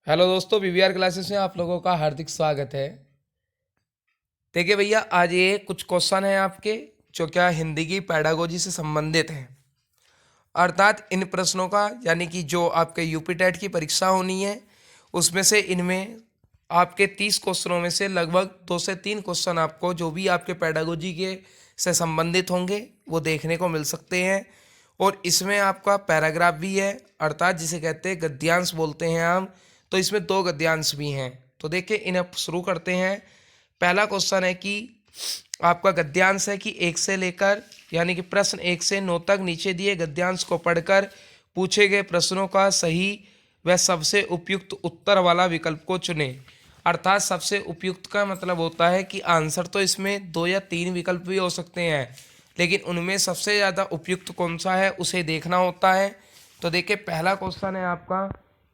Hello दोस्तों, PVR classes में आप लोगों का हार्दिक स्वागत है। देखिए भैया, आज ये कुछ क्वेश्चन हैं आपके जो क्या हिंदी की पैडागोजी से संबंधित हैं। अर्थात इन प्रश्नों का यानी कि जो आपके यूपी टेट की परीक्षा होनी है उसमें से इनमें आपके 30 क्वेश्चनों में से लगभग 2 से 3 क्वेश्चन आपको जो भी आपके पैडागोजी के से संबंधित होंगे वो देखने को मिल सकते हैं। और इसमें आपका पैराग्राफ भी है, अर्थात जिसे कहते हैं गद्यांश बोलते हैं हम। तो इसमें 2 गद्यांश भी हैं। तो देखिए इन्हें शुरू करते हैं। पहला क्वेश्चन है कि आपका गद्यांश है कि 1 से लेकर यानी कि प्रश्न 1 से 9 तक नीचे दिए गद्यांश को पढ़कर पूछे गए प्रश्नों का सही व सबसे उपयुक्त उत्तर वाला विकल्प को चुनें। अर्थात सबसे उपयुक्त का मतलब होता है कि आंसर तो इसमें 2 या 3 विकल्प भी हो सकते हैं, लेकिन उनमें सबसे ज़्यादा उपयुक्त कौन सा है उसे देखना होता है। तो देखिए पहला क्वेश्चन है आपका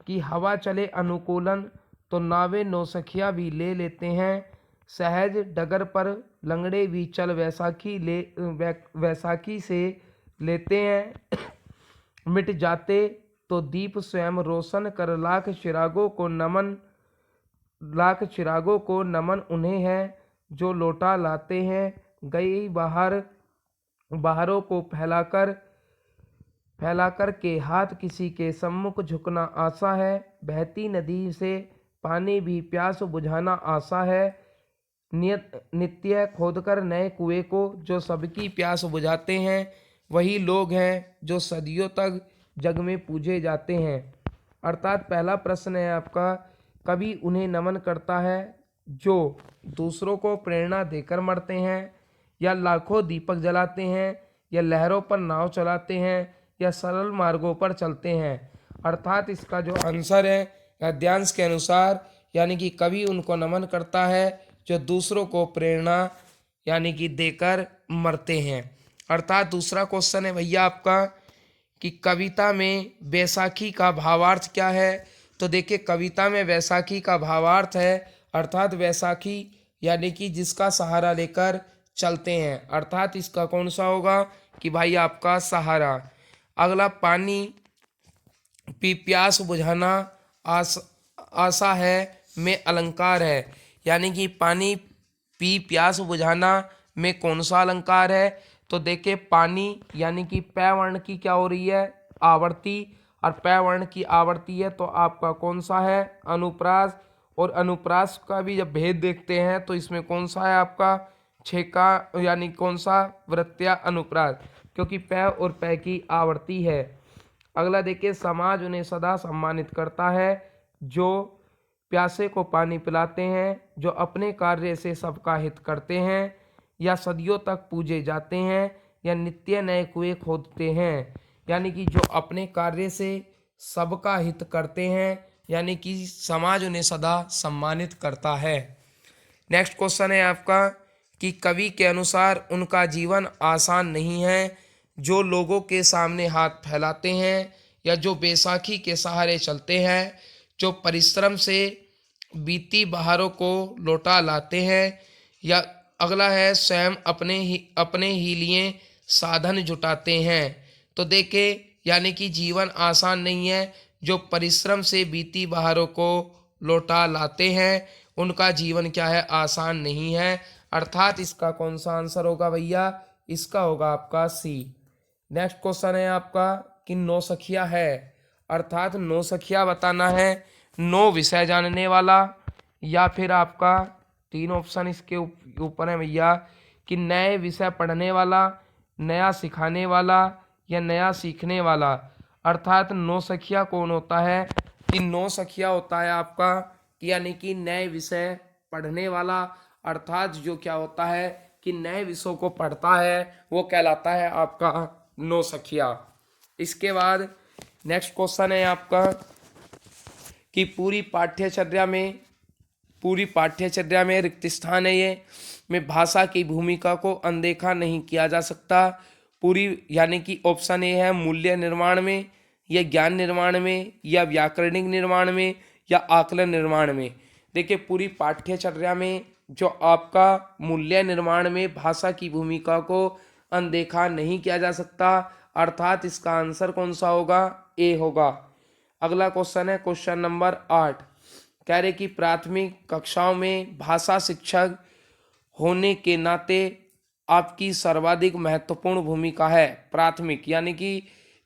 कि हवा चले अनुकूलन तो नावे नौसखिया भी ले लेते हैं, सहज डगर पर लंगड़े भी चल वैसाखी से लेते हैं, मिट जाते तो दीप स्वयं रोशन कर लाख चिरागों को नमन उन्हें है जो लौटा लाते हैं, गई बाहरों को फैलाकर के हाथ किसी के सम्मुख झुकना आशा है, बहती नदी से पानी भी प्यास बुझाना आशा है, नित्य खोदकर नए कुएं को जो सबकी प्यास बुझाते हैं, वही लोग हैं जो सदियों तक जग में पूजे जाते हैं। अर्थात पहला प्रश्न है आपका, कवि उन्हें नमन करता है जो दूसरों को प्रेरणा देकर मरते हैं, या लाखों दीपक जलाते हैं, या लहरों पर नाव चलाते हैं, या सरल मार्गों पर चलते हैं। अर्थात इसका जो आंसर है गद्यांश के अनुसार यानी कि कवि उनको नमन करता है जो दूसरों को प्रेरणा यानी कि देकर मरते हैं। अर्थात दूसरा क्वेश्चन है भैया आपका कि कविता में बैसाखी का भावार्थ क्या है। तो देखिए कविता में बैसाखी का भावार्थ है अर्थात बैसाखी यानी कि जिसका सहारा लेकर चलते हैं, अर्थात इसका कौन सा होगा कि भाई आपका सहारा। अगला पानी पी प्यास बुझाना आशा है में अलंकार है, यानी कि पानी पी प्यास बुझाना में कौन सा अलंकार है। तो देखिए पानी यानी कि पै वर्ण की क्या हो रही है आवर्ती, और पै वर्ण की आवर्ती है तो आपका कौन सा है अनुप्रास। और अनुप्रास का भी जब भेद देखते हैं तो इसमें कौन सा है आपका छेका यानी कौन सा वृत्या अनुप्रास, क्योंकि पै और पै की आवर्ती है। अगला देखिए समाज उन्हें सदा सम्मानित करता है जो प्यासे को पानी पिलाते हैं, जो अपने कार्य से सबका हित करते हैं, या सदियों तक पूजे जाते हैं, या नित्य नए कुएं खोदते हैं, यानी कि जो अपने कार्य से सबका हित करते हैं यानी कि समाज उन्हें सदा सम्मानित करता है। नेक्स्ट क्वेश्चन है आपका कि कवि के अनुसार उनका जीवन आसान नहीं है जो लोगों के सामने हाथ फैलाते हैं, या जो बैसाखी के सहारे चलते हैं, जो परिश्रम से बीती बहारों को लौटा लाते हैं, या अगला है स्वयं अपने ही लिए साधन जुटाते हैं। तो देखे यानी कि जीवन आसान नहीं है, जो परिश्रम से बीती बहारों को लौटा लाते हैं उनका जीवन क्या है आसान नहीं है। अर्थात इसका कौन सा आंसर होगा भैया, इसका होगा आपका सी। नेक्स्ट क्वेश्चन है आपका कि नौसखिया है, अर्थात नौसखिया बताना है नौ विषय जानने वाला, या फिर आपका 3 ऑप्शन इसके ऊपर है भैया कि नए विषय पढ़ने वाला, नया सिखाने वाला, या नया सीखने वाला। अर्थात नौसखिया कौन होता है कि नौसखिया होता है आपका कि यानी कि नए विषय पढ़ने वाला, अर्थात जो क्या होता है कि नए विषयों को पढ़ता है वो कहलाता है आपका नौसखिया। इसके बाद नेक्स्ट क्वेश्चन है आपका कि पूरी पाठ्यचर्या में रिक्त स्थान है ये में भाषा की भूमिका को अनदेखा नहीं किया जा सकता। पूरी यानी कि ऑप्शन ए है मूल्य निर्माण में, या ज्ञान निर्माण में, या व्याकरणिक निर्माण में, या आकलन निर्माण में। देखिए पूरी पाठ्यचर्या में जो आपका मूल्य निर्माण में भाषा की भूमिका को अनदेखा नहीं किया जा सकता, अर्थात इसका आंसर कौन सा होगा ए होगा। अगला क्वेश्चन है क्वेश्चन नंबर 8 कह रहे कि प्राथमिक कक्षाओं में भाषा शिक्षक होने के नाते आपकी सर्वाधिक महत्वपूर्ण भूमिका है। प्राथमिक यानी कि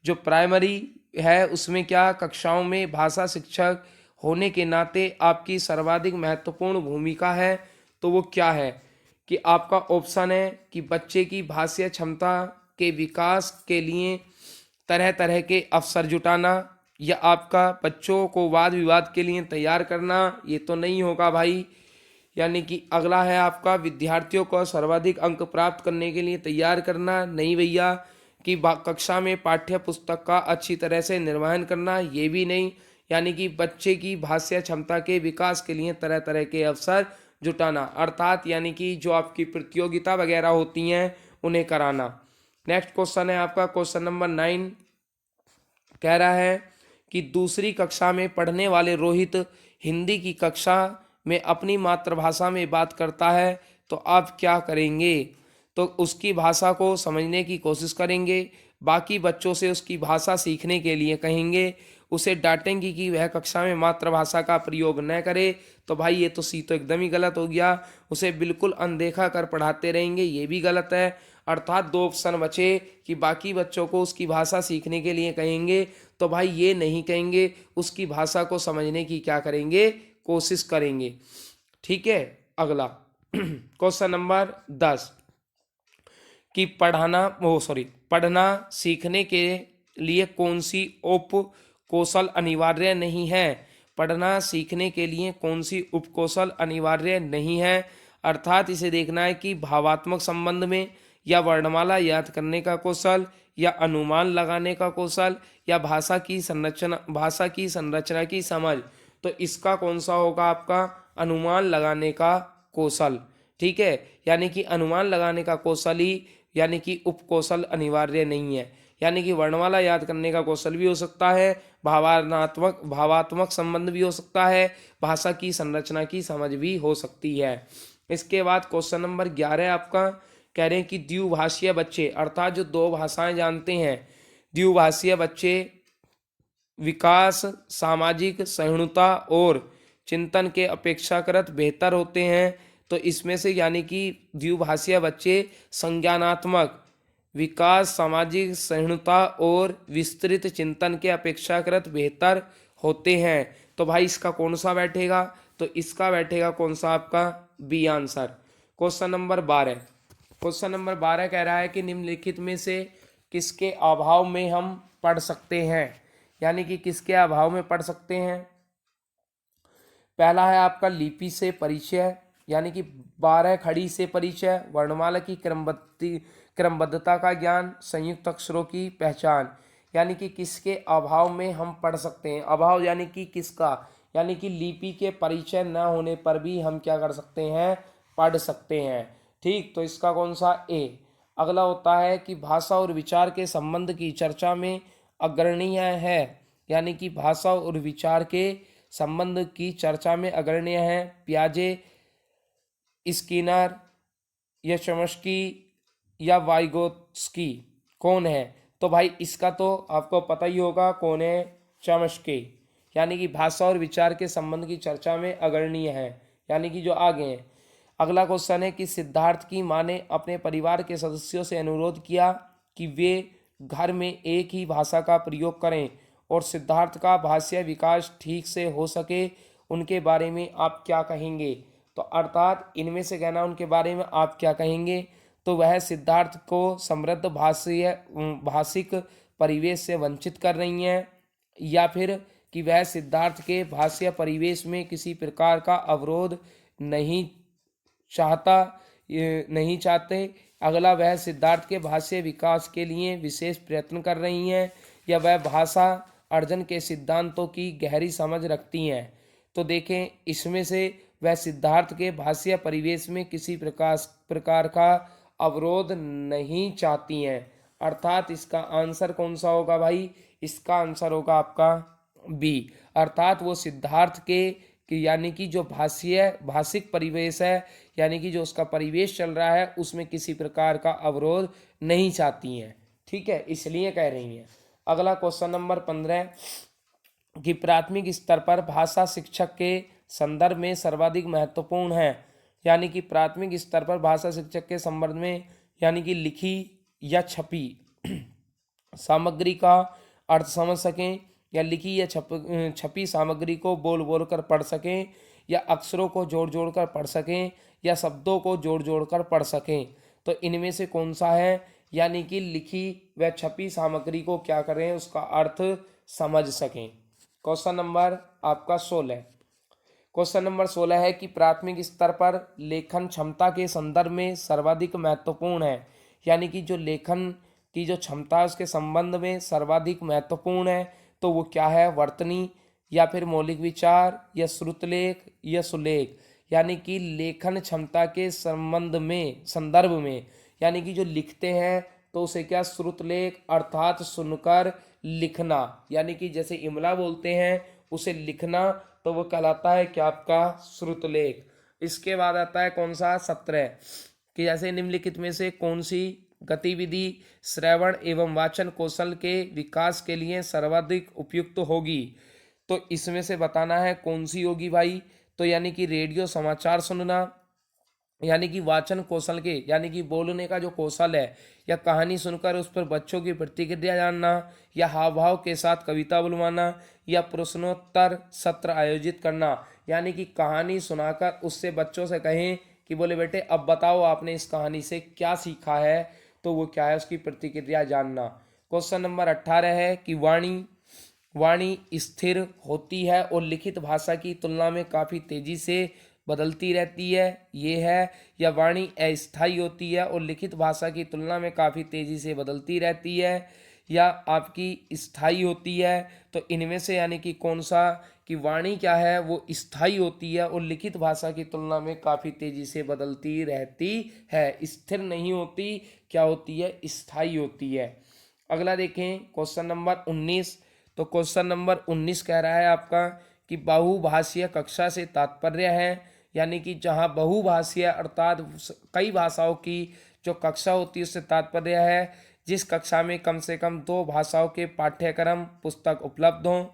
जो प्राइमरी है उसमें क्या कक्षाओं में भाषा शिक्षक होने के नाते आपकी सर्वाधिक महत्वपूर्ण भूमिका है। तो वो क्या है कि आपका ऑप्शन है कि बच्चे की भाषा क्षमता के विकास के लिए तरह तरह के अवसर जुटाना, या आपका बच्चों को वाद विवाद के लिए तैयार करना। ये तो नहीं होगा भाई। यानी कि अगला है आपका विद्यार्थियों को सर्वाधिक अंक प्राप्त करने के लिए तैयार करना। नहीं भैया। कि कक्षा में पाठ्य पुस्तक का अच्छी तरह से निर्वहन करना, ये भी नहीं। यानी कि बच्चे की भाषा क्षमता के विकास के लिए तरह तरह के अवसर जुटाना, अर्थात यानी कि जो आपकी प्रतियोगिता वगैरह होती हैं उन्हें कराना। नेक्स्ट क्वेश्चन है आपका क्वेश्चन नंबर 9। कह रहा है कि दूसरी कक्षा में पढ़ने वाले रोहित हिंदी की कक्षा में अपनी मातृभाषा में बात करता है, तो आप क्या करेंगे। तो उसकी भाषा को समझने की कोशिश करेंगे, बाकी बच्चों से उसकी भाषा सीखने के लिए कहेंगे, उसे डांटेंगे कि वह कक्षा में मातृभाषा का प्रयोग न करे। तो भाई ये तो सी तो एकदम ही गलत हो गया। उसे बिल्कुल अनदेखा कर पढ़ाते रहेंगे, ये भी गलत है। अर्थात दो ऑप्शन बचे कि बाकी बच्चों को उसकी भाषा सीखने के लिए कहेंगे, तो भाई ये नहीं कहेंगे, उसकी भाषा को समझने की क्या करेंगे, कोशिश करेंगे। ठीक है। अगला क्वेश्चन नंबर 10 कि पढ़ना सीखने के लिए कौन सी उप कौशल अनिवार्य नहीं है। पढ़ना सीखने के लिए कौन सी उपकौशल अनिवार्य नहीं है, अर्थात इसे देखना है कि भावात्मक संबंध में, या वर्णमाला याद करने का कौशल, या अनुमान लगाने का कौशल, या भाषा की संरचना की समझ। तो इसका कौन सा होगा आपका, अनुमान लगाने का कौशल। ठीक है। यानी कि अनुमान लगाने का कौशल ही, यानी कि उपकौशल अनिवार्य नहीं है। यानी कि वर्णमाला याद करने का कौशल भी हो सकता है, भावात्मक संबंध भी हो सकता है, भाषा की संरचना की समझ भी हो सकती है। इसके बाद क्वेश्चन नंबर 11 आपका कह रहे हैं कि द्विभाषीय बच्चे, अर्थात जो दो भाषाएं जानते हैं, द्विभाषीय बच्चे विकास, सामाजिक सहिष्णुता और चिंतन के अपेक्षाकृत बेहतर होते हैं। तो इसमें से यानी कि द्विभाषीय बच्चे संज्ञानात्मक विकास, सामाजिक सहिष्णुता और विस्तृत चिंतन के अपेक्षाकृत बेहतर होते हैं। तो भाई इसका कौन सा बैठेगा, तो इसका बैठेगा कौन सा आपका, बी आंसर। क्वेश्चन नंबर 12 कह रहा है कि निम्नलिखित में से किसके अभाव में हम पढ़ सकते हैं। यानी कि किसके अभाव में पढ़ सकते हैं। पहला है आपका लिपि से परिचय, यानी कि 12 खड़ी से परिचय, वर्णमाला की क्रमबद्धता का ज्ञान, संयुक्त अक्षरों की पहचान। यानी कि किसके अभाव में हम पढ़ सकते हैं। अभाव यानी कि किसका, यानी कि लिपि के परिचय न होने पर भी हम क्या कर सकते हैं, पढ़ सकते हैं। ठीक। तो इसका कौन सा, ए। अगला होता है कि भाषा और विचार के संबंध की चर्चा में अग्रणीय है। यानी कि भाषा और विचार के संबंध की चर्चा में अग्रणीय है। पियाजे, स्किनर, या चॉम्स्की, या वाइगोत्स्की, कौन है। तो भाई इसका तो आपको पता ही होगा कौन है, चॉम्स्की। यानी कि भाषा और विचार के संबंध की चर्चा में अग्रणीय है, यानी कि जो आगे हैं। अगला क्वेश्चन है कि सिद्धार्थ की माँ ने अपने परिवार के सदस्यों से अनुरोध किया कि वे घर में एक ही भाषा का प्रयोग करें और सिद्धार्थ का भाषा विकास ठीक से हो सके, उनके बारे में आप क्या कहेंगे। तो अर्थात इनमें से कहना उनके बारे में आप क्या कहेंगे। तो वह सिद्धार्थ को समृद्ध भाषिक परिवेश से वंचित कर रही हैं, या फिर कि वह सिद्धार्थ के भाषा परिवेश में किसी प्रकार का अवरोध नहीं चाहते। अगला, वह सिद्धार्थ के भाषा विकास के लिए विशेष प्रयत्न कर रही हैं, या वह भाषा अर्जन के सिद्धांतों की गहरी समझ रखती हैं। तो देखें इसमें से वह सिद्धार्थ के भाषा परिवेश में किसी प्रकार का अवरोध नहीं चाहती हैं, अर्थात इसका आंसर कौन सा होगा भाई, इसका आंसर होगा आपका बी। अर्थात वो सिद्धार्थ के यानी कि जो भाषिक परिवेश है, यानी कि जो उसका परिवेश चल रहा है, उसमें किसी प्रकार का अवरोध नहीं चाहती हैं। ठीक है, इसलिए कह रही हैं। अगला क्वेश्चन नंबर 15 कि प्राथमिक स्तर पर भाषा शिक्षक के संदर्भ में सर्वाधिक महत्वपूर्ण है। यानी कि प्राथमिक स्तर पर भाषा शिक्षक के संबंध में यानी कि लिखी या छपी सामग्री का अर्थ समझ सकें, या लिखी या छपी सामग्री को बोल बोल कर पढ़ सकें, या अक्षरों को जोड़ जोड़ कर पढ़ सकें, या शब्दों को जोड़ जोड़ कर पढ़ सकें। तो इनमें से कौन सा है? यानी कि लिखी व छपी सामग्री को क्या करें, उसका अर्थ समझ सकें। क्वेश्चन नंबर आपका 16। क्वेश्चन नंबर 16 है कि प्राथमिक स्तर पर लेखन क्षमता के संदर्भ में सर्वाधिक महत्वपूर्ण है। यानी कि जो लेखन की जो क्षमता है उसके संबंध में सर्वाधिक महत्वपूर्ण है, तो वो क्या है? वर्तनी, या फिर मौलिक विचार, या श्रुतलेख, या सुलेख। यानी कि लेखन क्षमता के संदर्भ में यानी कि जो लिखते हैं तो उसे क्या? श्रुतलेख अर्थात सुनकर लिखना। यानी कि जैसे इमला बोलते हैं उसे लिखना, तो वो कहलाता है क्या? आपका श्रुतलेख। इसके बाद आता है कौन सा? 17 कि जैसे निम्नलिखित में से कौन सी गतिविधि श्रवण एवं वाचन कौशल के विकास के लिए सर्वाधिक उपयुक्त होगी। तो इसमें से बताना है कौन सी होगी भाई। तो यानी कि रेडियो समाचार सुनना, यानी कि वाचन कौशल के यानी कि बोलने का जो कौशल है, या कहानी सुनकर उस पर बच्चों की प्रतिक्रिया जानना, या हाव भाव के साथ कविता बुलवाना, या प्रश्नोत्तर सत्र आयोजित करना। यानी कि कहानी सुनाकर उससे बच्चों से कहें कि बोले बेटे अब बताओ आपने इस कहानी से क्या सीखा है, तो वो क्या है? उसकी प्रतिक्रिया जानना। क्वेश्चन नंबर 18 है कि वाणी स्थिर होती है और लिखित भाषा की तुलना में काफ़ी तेजी से बदलती रहती है, ये है। या वाणी अस्थायी होती है और लिखित भाषा की तुलना में काफ़ी तेजी से बदलती रहती है, या आपकी स्थायी होती है। तो इनमें से यानी कि कौन सा? कि वाणी क्या है? वो स्थायी होती है और लिखित भाषा की तुलना में काफ़ी तेजी से बदलती रहती है, स्थिर नहीं होती। क्या होती है? स्थायी होती है। अगला देखें क्वेश्चन नंबर 19। तो क्वेश्चन नंबर 19 कह रहा है आपका कि बहुभाषीय कक्षा से तात्पर्य है। यानी कि जहाँ बहुभाषीय अर्थात कई भाषाओं की जो कक्षा होती है उससे तात्पर्य है जिस कक्षा में कम से कम 2 भाषाओं के पाठ्यक्रम पुस्तक उपलब्ध हों।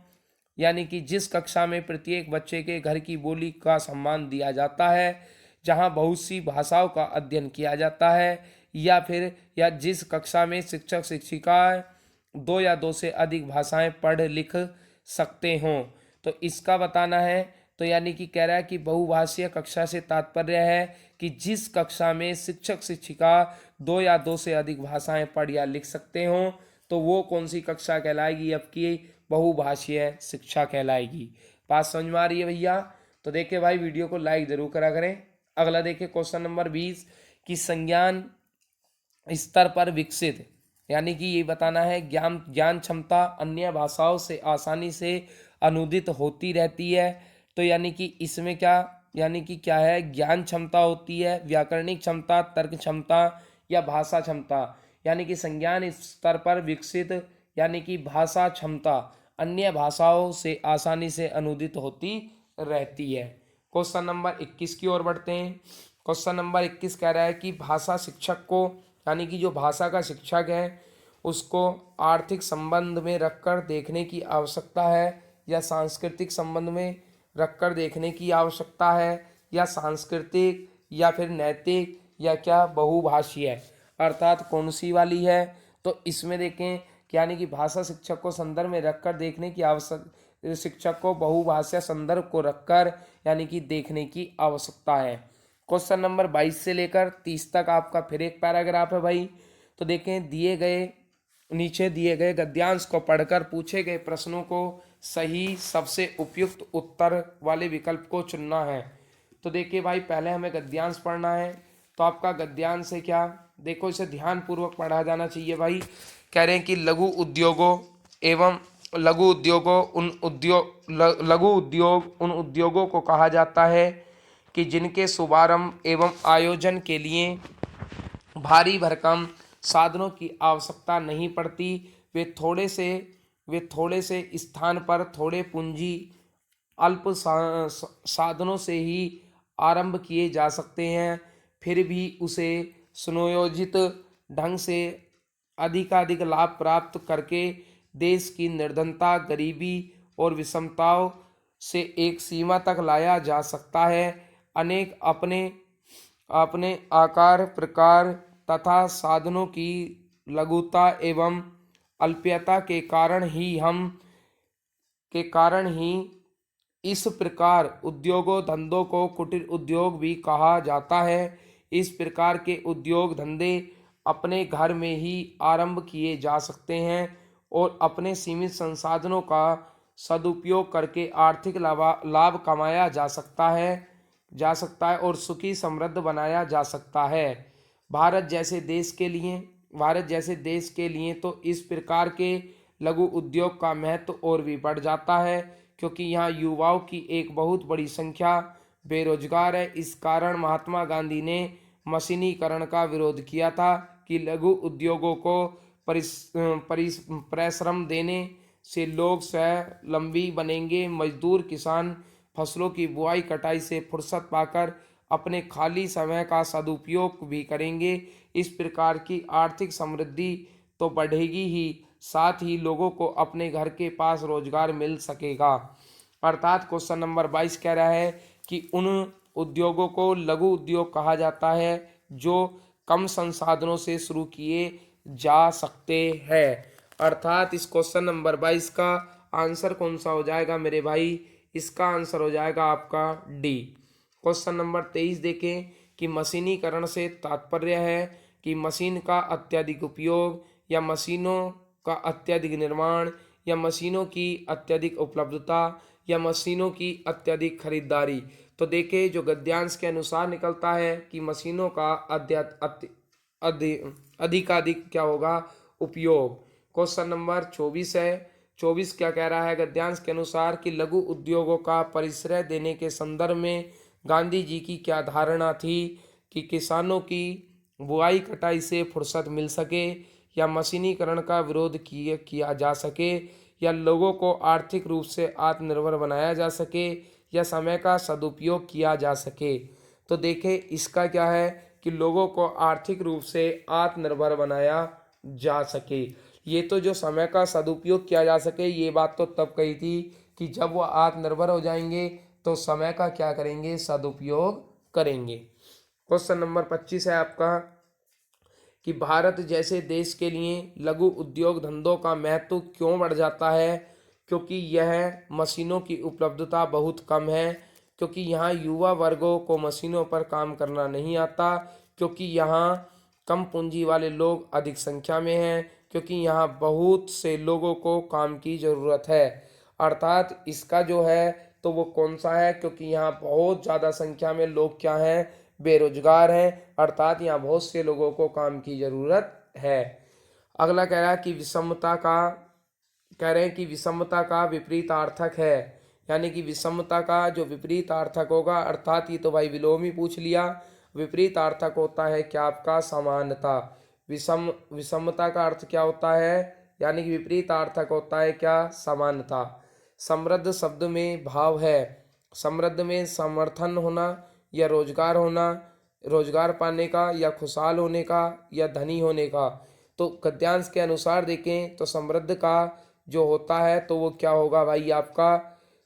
यानी कि जिस कक्षा में प्रत्येक बच्चे के घर की बोली का सम्मान दिया जाता है, जहाँ बहुत सी भाषाओं का अध्ययन किया जाता है, या जिस कक्षा में शिक्षक शिक्षिका 2 या 2 से अधिक भाषाएं पढ़ लिख सकते हों। तो इसका बताना है। तो यानी कि कह रहा है कि बहुभाषीय कक्षा से तात्पर्य है कि जिस कक्षा में शिक्षक शिक्षिका 2 या 2 से अधिक भाषाएं पढ़ या लिख सकते हों, तो वो कौन सी कक्षा कहलाएगी? आपकी बहुभाषीय शिक्षा कहलाएगी। बात समझ में आ रही है भैया? तो देखिए भाई वीडियो को लाइक जरूर करा करें। अगला देखिए क्वेश्चन नंबर 20 कि संज्ञान स्तर पर विकसित, यानी कि ये बताना है ज्ञान क्षमता अन्य भाषाओं से आसानी से अनुदित होती रहती है। तो यानी कि इसमें क्या? यानी कि क्या है? ज्ञान क्षमता होती है, व्याकरणिक क्षमता, तर्क क्षमता, या भाषा क्षमता। यानी कि संज्ञान स्तर पर विकसित यानी कि भाषा क्षमता अन्य भाषाओं से आसानी से अनुदित होती रहती है। क्वेश्चन नंबर 21 की ओर बढ़ते हैं। क्वेश्चन नंबर 21 कह रहा है कि भाषा शिक्षक को यानी कि जो भाषा का शिक्षक है उसको आर्थिक संबंध में रखकर देखने की आवश्यकता है, या सांस्कृतिक संबंध में रखकर देखने की आवश्यकता है, या सांस्कृतिक, या फिर नैतिक, या क्या बहुभाषीय है, अर्थात कौन सी वाली है। तो इसमें देखें कि यानी कि भाषा शिक्षक को संदर्भ में रखकर देखने की शिक्षक को बहुभाषा संदर्भ को रखकर यानी कि देखने की आवश्यकता है। क्वेश्चन नंबर 22 से लेकर 30 तक आपका फिर एक पैराग्राफ है भाई। तो देखें नीचे दिए गए गद्यांश को पढ़कर पूछे गए प्रश्नों को सही सबसे उपयुक्त उत्तर वाले विकल्प को चुनना है। तो देखिए भाई पहले हमें गद्यांश पढ़ना है। तो आपका गद्यांश है क्या? देखो इसे ध्यान पूर्वक पढ़ा जाना चाहिए भाई। कह रहे हैं कि लघु उद्योगों उन उद्योगों को कहा जाता है कि जिनके शुभारंभ एवं आयोजन के लिए भारी भरकम साधनों की आवश्यकता नहीं पड़ती। वे थोड़े से स्थान पर थोड़े पूंजी अल्प साधनों से ही आरंभ किए जा सकते हैं, फिर भी उसे सुनियोजित ढंग से अधिकाधिक लाभ प्राप्त करके देश की निर्धनता, गरीबी और विषमताओं से एक सीमा तक लाया जा सकता है। अनेक अपने अपने आकार, प्रकार तथा साधनों की लघुता एवं अल्पता के कारण ही इस प्रकार उद्योगों धंधों को कुटीर उद्योग भी कहा जाता है। इस प्रकार के उद्योग धंधे अपने घर में ही आरंभ किए जा सकते हैं और अपने सीमित संसाधनों का सदुपयोग करके आर्थिक लाभ कमाया जा सकता है और सुखी समृद्ध बनाया जा सकता है। भारत जैसे देश के लिए तो इस प्रकार के लघु उद्योग का महत्व और भी बढ़ जाता है, क्योंकि यहाँ युवाओं की एक बहुत बड़ी संख्या बेरोजगार है। इस कारण महात्मा गांधी ने मशीनीकरण का विरोध किया था कि लघु उद्योगों को परिश्रम देने से लोग स्वावलंबी बनेंगे। मजदूर किसान फसलों की बुआई कटाई से फुर्सत पाकर अपने खाली समय का सदुपयोग भी करेंगे। इस प्रकार की आर्थिक समृद्धि तो बढ़ेगी ही, साथ ही लोगों को अपने घर के पास रोजगार मिल सकेगा। अर्थात क्वेश्चन नंबर 22 कह रहा है कि उन उद्योगों को लघु उद्योग कहा जाता है जो कम संसाधनों से शुरू किए जा सकते हैं। अर्थात इस क्वेश्चन नंबर 22 का आंसर कौन सा हो जाएगा मेरे भाई? इसका आंसर हो जाएगा आपका डी। क्वेश्चन नंबर 23 देखें कि मशीनीकरण से तात्पर्य है कि मशीन का अत्यधिक उपयोग या मशीनों का अत्यधिक निर्माण या मशीनों की अत्यधिक उपलब्धता या मशीनों की अत्यधिक खरीदारी। तो देखिए जो गद्यांश के अनुसार निकलता है कि मशीनों का अधिकाधिक क्या होगा? उपयोग। क्वेश्चन नंबर 24 है। 24 क्या कह रहा है गद्यांश के अनुसार कि लघु उद्योगों का परिश्रय देने के संदर्भ में गांधी जी की क्या धारणा थी कि किसानों की बुआई कटाई से फुर्सत मिल सके या मशीनीकरण का विरोध किया जा सके या लोगों को आर्थिक रूप से आत्मनिर्भर बनाया जा सके या समय का सदुपयोग किया जा सके। तो देखें इसका क्या है कि लोगों को आर्थिक रूप से आत्मनिर्भर बनाया जा सके। ये तो जो समय का सदुपयोग किया जा सके ये बात तो तब कही थी कि जब वो आत्मनिर्भर हो जाएंगे तो समय का क्या करेंगे? सदुपयोग करेंगे। क्वेश्चन नंबर 25 है आपका कि भारत जैसे देश के लिए लघु उद्योग धंधों का महत्व क्यों बढ़ जाता है? क्योंकि यह मशीनों की उपलब्धता बहुत कम है, क्योंकि यहाँ युवा वर्गों को मशीनों पर काम करना नहीं आता, क्योंकि यहाँ कम पूंजी वाले लोग अधिक संख्या में हैं, क्योंकि यहाँ बहुत से लोगों को काम की ज़रूरत है। अर्थात इसका जो है तो वो कौन सा है? क्योंकि यहाँ बहुत ज़्यादा संख्या में लोग क्या हैं? बेरोजगार हैं। अर्थात यहाँ बहुत से लोगों को काम की ज़रूरत है। अगला कह रहा है कि विषमता का विपरीतार्थक है, यानी कि विषमता का जो विपरीतार्थक होगा, अर्थात ये तो भाई विलोम ही पूछ लिया। विपरीतार्थक होता है क्या आपका? समानता। विषमता का अर्थ क्या होता है? यानी कि विपरीतार्थक होता है क्या? समानता। समृद्ध शब्द में भाव है, समृद्ध में समर्थन होना या रोजगार पाने का या खुशहाल होने का या धनी होने का। तो गद्यांश के अनुसार देखें तो समृद्ध का जो होता है तो वो क्या होगा भाई आपका?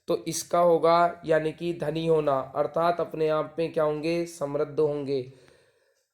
तो इसका होगा यानी कि धनी होना, अर्थात अपने आप में क्या होंगे? समृद्ध होंगे।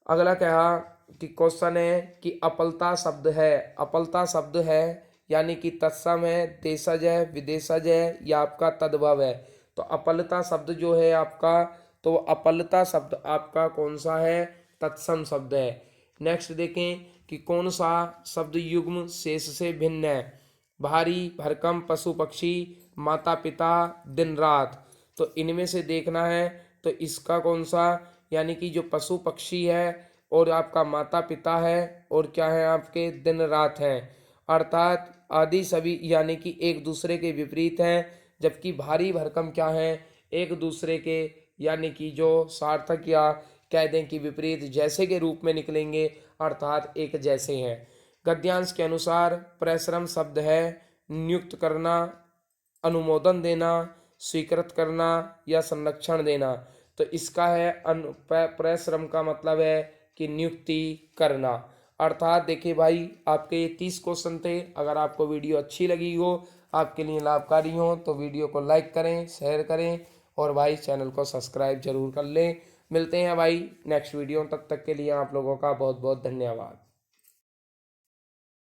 अगला कहा कि क्वेश्चन है कि अपलता शब्द है। अपलता शब्द है यानी कि तत्सम है, देशज है, विदेशज है या आपका तद्भव है। तो अपलता शब्द जो है आपका, तो अपलता शब्द आपका कौन सा है? तत्सम शब्द है। नेक्स्ट देखें कि कौन सा शब्द युग्म शेष से भिन्न है? भारी, भरकम, पशु पक्षी, माता पिता, दिन रात। तो इनमें से देखना है तो इसका कौन सा? यानी कि जो पशु पक्षी है और आपका माता पिता है और क्या है आपके? दिन रात हैं। अर्थात आदि सभी यानी कि एक दूसरे के विपरीत हैं, जबकि भारी भरकम क्या है? एक दूसरे के यानी कि जो सार्थक या कह दें कि विपरीत जैसे के रूप में निकलेंगे, अर्थात एक जैसे हैं। गद्यांश के अनुसार परिश्रम शब्द है नियुक्त करना, अनुमोदन देना, स्वीकृत करना या संरक्षण देना। तो इसका है परिश्रम का मतलब है कि नियुक्ति करना। अर्थात देखिए भाई आपके ये 30 क्वेश्चन थे। अगर आपको वीडियो अच्छी लगी हो, आपके लिए लाभकारी हों तो वीडियो को लाइक करें, शेयर करें और भाई चैनल को सब्सक्राइब जरूर कर लें। मिलते हैं भाई नेक्स्ट वीडियो, तब तक के लिए आप लोगों का बहुत बहुत धन्यवाद।